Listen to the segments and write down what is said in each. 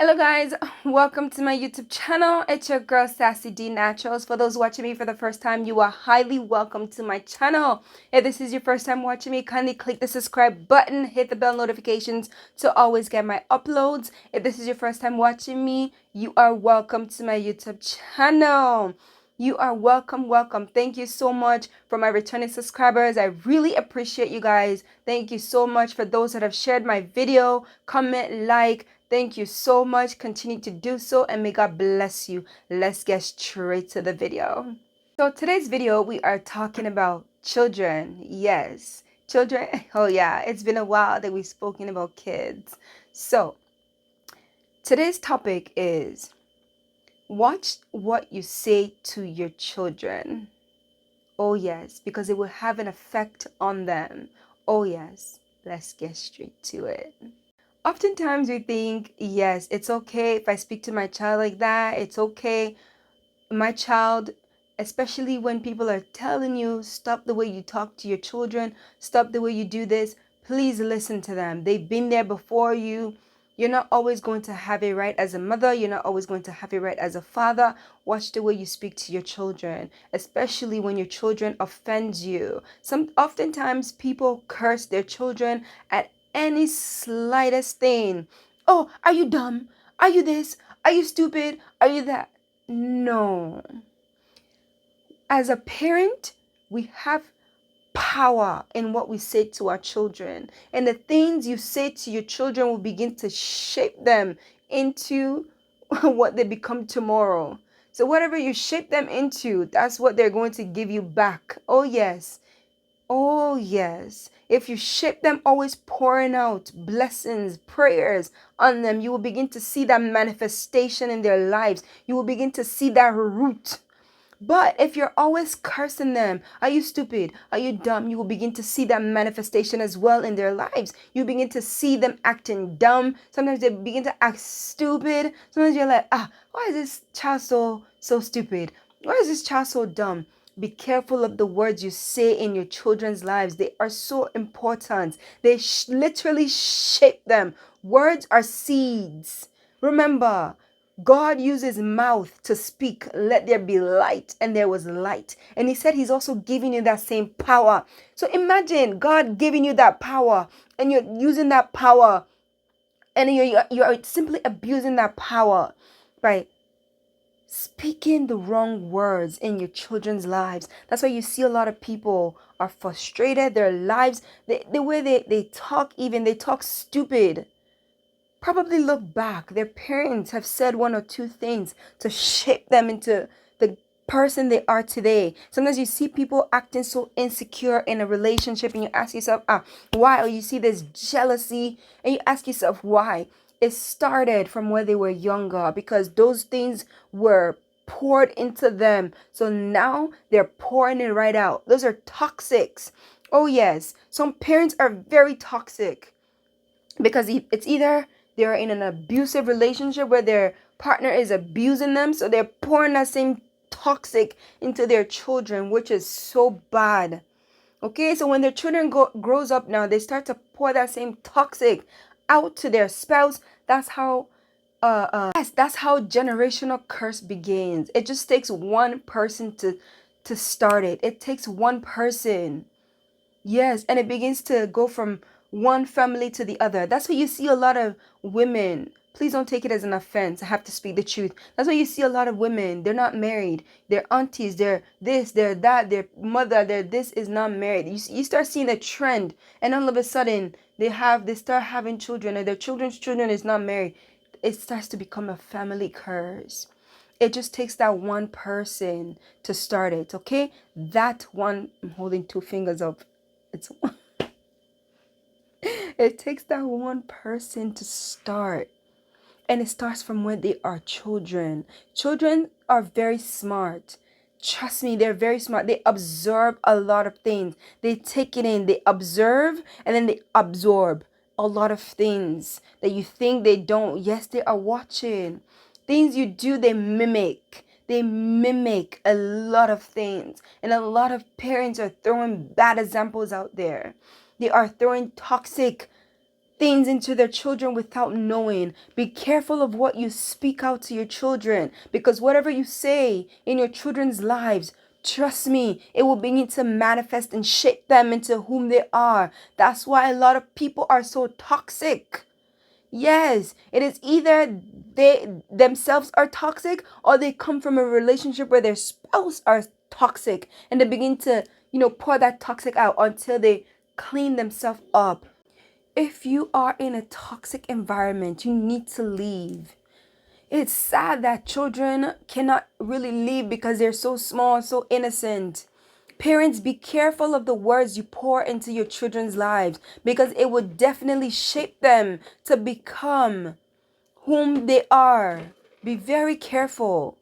Hello guys, welcome to my YouTube channel. It's your girl Sassydee.naturals. For those watching me for the first time, you are highly welcome to my channel. If this is your first time watching me, kindly click the subscribe button, hit the bell notifications to always get my uploads. If this is your first time watching me, you are welcome to my YouTube channel. You are welcome. Thank you so much for my returning subscribers. I really appreciate you guys. Thank you so much for those that have shared my video, comment, like. Thank you so much. Continue to do so and may God bless you. Let's get straight to the video. So today's video, we are talking about children. Yes, children. Oh yeah, it's been a while that we've spoken about kids. So today's topic is watch what you say to your children. Oh yes, because it will have an effect on them. Oh yes, let's get straight to it. Oftentimes we think, yes, it's okay if I speak to my child like that. It's okay. My child, especially when people are telling you, stop the way you talk to your children, stop the way you do this, please listen to them. They've been there before you. You're not always going to have it right as a mother. You're not always going to have it right as a father. Watch the way you speak to your children, especially when your children offend you. Oftentimes people curse their children at any slightest thing. Oh, are you dumb? Are you this? Are you stupid? Are you that? No. As a parent, we have power in what we say to our children. And the things you say to your children will begin to shape them into what they become tomorrow. So whatever you shape them into, that's what they're going to give you back. Oh, yes. Oh, yes. If you shape them always pouring out blessings, prayers on them, you will begin to see that manifestation in their lives. You will begin to see that root. But if you're always cursing them, are you stupid? Are you dumb? You will begin to see that manifestation as well in their lives. You begin to see them acting dumb. Sometimes they begin to act stupid. Sometimes you're like, why is this child so stupid? Why is this child so dumb? Be careful of the words you say in your children's lives. They are so important. They literally shape them. Words are seeds. Remember, God used his mouth to speak, let there be light, and there was light. And he said he's also giving you that same power. So imagine God giving you that power, and you're using that power, and you're simply abusing that power by speaking the wrong words in your children's lives. That's why you see a lot of people are frustrated. Their lives, the way they talk, even they talk stupid. Probably look back. Their parents have said one or two things to shape them into the person they are today. Sometimes you see people acting so insecure in a relationship and you ask yourself, why? Or you see this jealousy and you ask yourself, why? It started from when they were younger because those things were poured into them. So now they're pouring it right out. Those are toxics. Oh, yes. Some parents are very toxic because it's either they're in an abusive relationship where their partner is abusing them, so they're pouring that same toxic into their children, which is so bad. Okay, so when their children grows up now, they start to pour that same toxic out to their spouse. That's how yes, that's how generational curse begins. It just takes one person to start it. It takes one person. Yes, and it begins to go from one family to the other. That's why you see a lot of women. Please don't take it as an offense. I have to speak the truth. That's why you see a lot of women. They're not married. They're aunties. They're this, they're that. Their mother, their this is not married. You start seeing a trend, and all of a sudden they start having children, and their children's children is not married. It starts to become a family curse. It just takes that one person to start it, okay? That one, I'm holding two fingers up. It's it takes that one person to start. And it starts from when they are children. Children are very smart. Trust me, they're very smart. They absorb a lot of things. They take it in. They observe and then they absorb a lot of things that you think they don't. Yes, they are watching. Things you do, they mimic. They mimic a lot of things. And a lot of parents are throwing bad examples out there. They are throwing toxic things into their children without knowing. Be careful of what you speak out to your children, because whatever you say in your children's lives, trust me, it will begin to manifest and shape them into whom they are. That's why a lot of people are so toxic. Yes, it is either they themselves are toxic, or they come from a relationship where their spouse are toxic, and they begin to, pour that toxic out until they clean themselves up. If you are in a toxic environment, you need to leave. It's sad that children cannot really leave because they're so small, so innocent. Parents, be careful of the words you pour into your children's lives, because it will definitely shape them to become whom they are. Be very careful.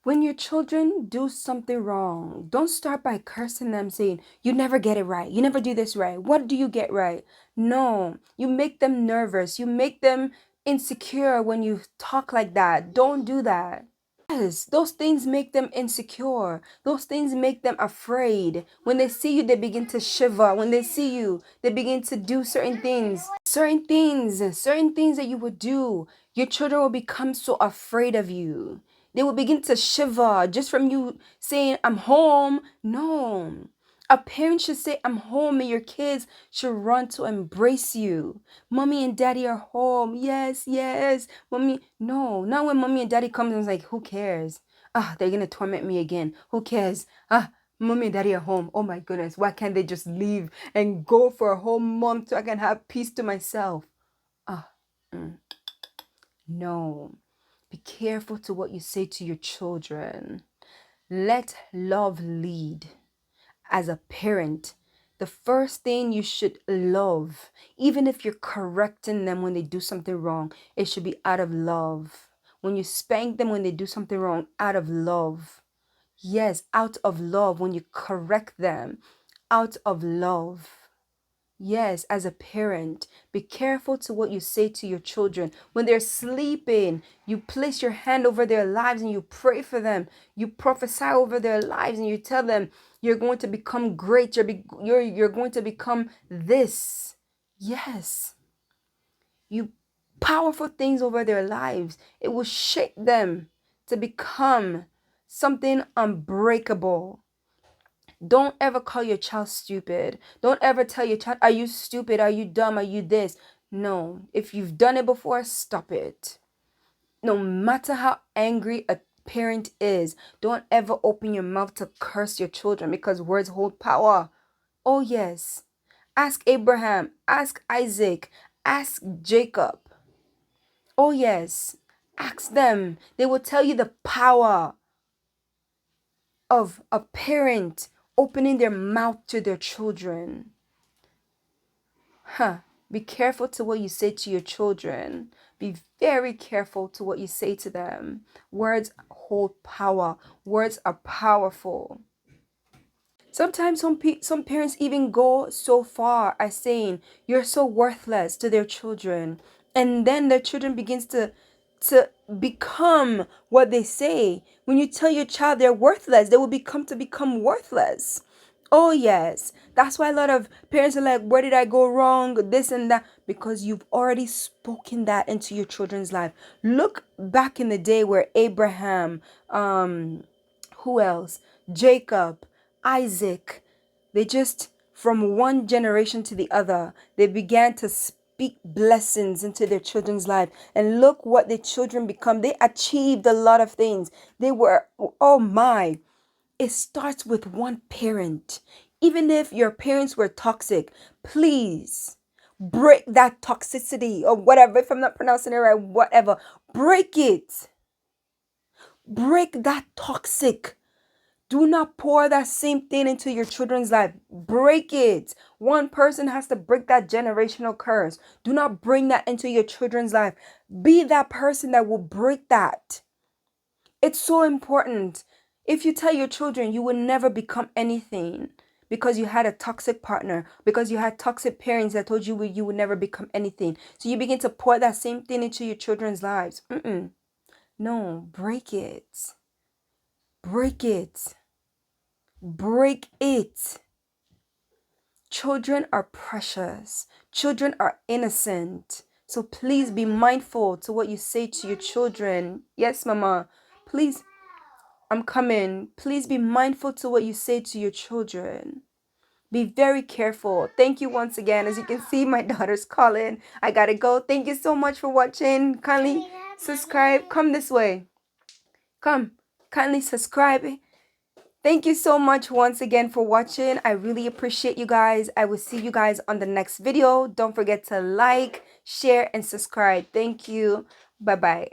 When your children do something wrong, don't start by cursing them, saying, "You never get it right. You never do this right. What do you get right?" No, you make them nervous. You make them insecure when you talk like that. Don't do that. Yes, those things make them insecure. Those things make them afraid. When they see you, they begin to shiver. When they see you, they begin to do certain things. Certain things that you would do. Your children will become so afraid of you. They will begin to shiver just from you saying, "I'm home." No. A parent should say, "I'm home," and your kids should run to embrace you. "Mommy and daddy are home." Yes, yes. Mommy, no. Not when mommy and daddy comes and it's like, "Who cares? Ah, they're gonna torment me again. Who cares? Ah, mommy and daddy are home. Oh my goodness. Why can't they just leave and go for a whole month so I can have peace to myself?" Ah, no. Be careful to what you say to your children. Let love lead. As a parent, the first thing you should love, even if you're correcting them when they do something wrong, it should be out of love. When you spank them when they do something wrong, out of love. Yes, out of love. When you correct them, out of love. Yes, as a parent, be careful to what you say to your children. When they're sleeping, you place your hand over their lives and you pray for them. You prophesy over their lives and you tell them, "You're going to become great. You're going to become this." Yes, you powerful things over their lives. It will shape them to become something unbreakable. Don't ever call your child stupid. Don't ever tell your child, "Are you stupid? Are you dumb? Are you this?" No. If you've done it before, stop it. No matter how angry a parent is, don't ever open your mouth to curse your children, because words hold power. Oh, yes. Ask Abraham, ask Isaac, ask Jacob. Oh, yes. Ask them. They will tell you the power of a parent opening their mouth to their children. Be careful to what you say to your children. Be very careful to what you say to them. Words hold power. Words are powerful. Sometimes some parents even go so far as saying, "You're so worthless," to their children. And then their children begins to become what they say. When you tell your child they're worthless, they will become worthless. Oh yes. That's why a lot of parents are like, "Where did I go wrong?" This and that. Because you've already spoken that into your children's life. Look back in the day where Abraham, who else? Jacob, Isaac, they just, from one generation to the other, they began to speak blessings into their children's life. And look what the children become. They achieved a lot of things. They were, oh my, it starts with one parent. Even if your parents were toxic, please break that toxicity or whatever. If I'm not pronouncing it right, whatever, break it. Break that toxic. Do not pour that same thing into your children's life. Break it. One person has to break that generational curse. Do not bring that into your children's life. Be that person that will break that. It's so important. If you tell your children you will never become anything because you had a toxic partner, because you had toxic parents that told you would never become anything, so you begin to pour that same thing into your children's lives. No, break it. Break it. Break it. Children are precious. Children are innocent. So please be mindful to what you say to your children. Yes, Mama. Please, I'm coming. Please be mindful to what you say to your children. Be very careful. Thank you once again. As you can see, my daughter's calling. I gotta go. Thank you so much for watching. Kindly subscribe. Come this way. Come. Kindly subscribe. Thank you so much once again for watching. I really appreciate you guys. I will see you guys on the next video. Don't forget to like, share, and subscribe. Thank you. Bye-bye.